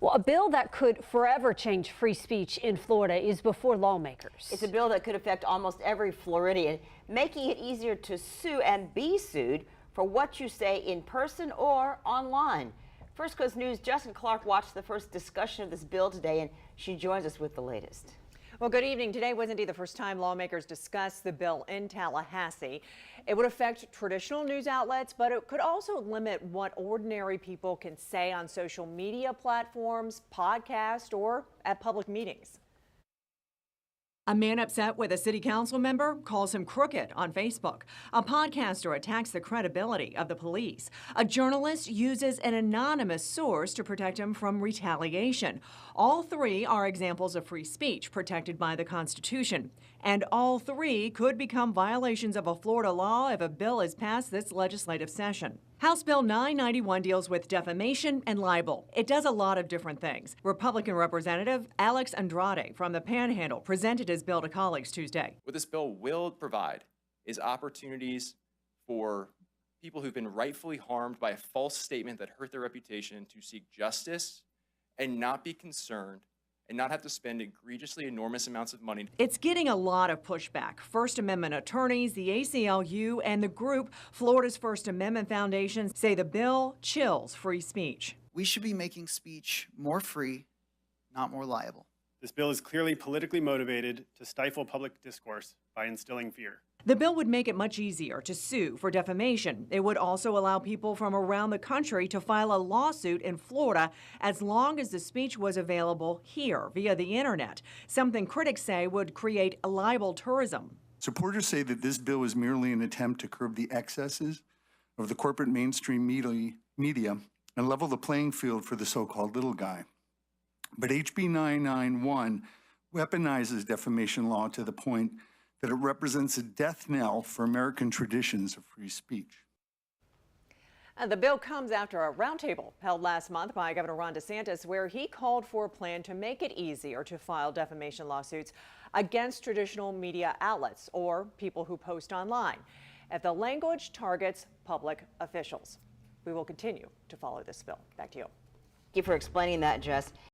Well, a bill that could forever change free speech in Florida is before lawmakers. It's a bill that could affect almost every Floridian, making it easier to sue and be sued for what you say in person or online. First Coast News' Jessica Clark watched the first discussion of this bill today, and she joins us with the latest. Well, good evening. Today was indeed the first time lawmakers discussed the bill in Tallahassee. It would affect traditional news outlets, but it could also limit what ordinary people can say on social media platforms, podcasts, or at public meetings. A man upset with a city council member calls him crooked on Facebook. A podcaster attacks the credibility of the police. A journalist uses an anonymous source to protect him from retaliation. All three are examples of free speech protected by the Constitution. And all three could become violations of a Florida law if a bill is passed this legislative session. House Bill 991 deals with defamation and libel. It does a lot of different things. Republican Representative Alex Andrade from the Panhandle presented his bill to colleagues Tuesday. What this bill will provide is opportunities for people who've been rightfully harmed by a false statement that hurt their reputation to seek justice and not be concerned and not have to spend egregiously enormous amounts of money. It's getting a lot of pushback. First Amendment attorneys, the ACLU, and the group Florida's First Amendment Foundation say the bill chills free speech. We should be making speech more free, not more liable. This bill is clearly politically motivated to stifle public discourse by instilling fear. The bill would make it much easier to sue for defamation. It would also allow people from around the country to file a lawsuit in Florida as long as the speech was available here via the internet, something critics say would create libel tourism. Supporters say that this bill is merely an attempt to curb the excesses of the corporate mainstream media and level the playing field for the so-called little guy. But HB 991 weaponizes defamation law to the point that it represents a death knell for American traditions of free speech. The bill comes after a roundtable held last month by Governor Ron DeSantis, where he called for a plan to make it easier to file defamation lawsuits against traditional media outlets or people who post online if the language targets public officials. We will continue to follow this bill. Back to you. Thank you for explaining that, Jess.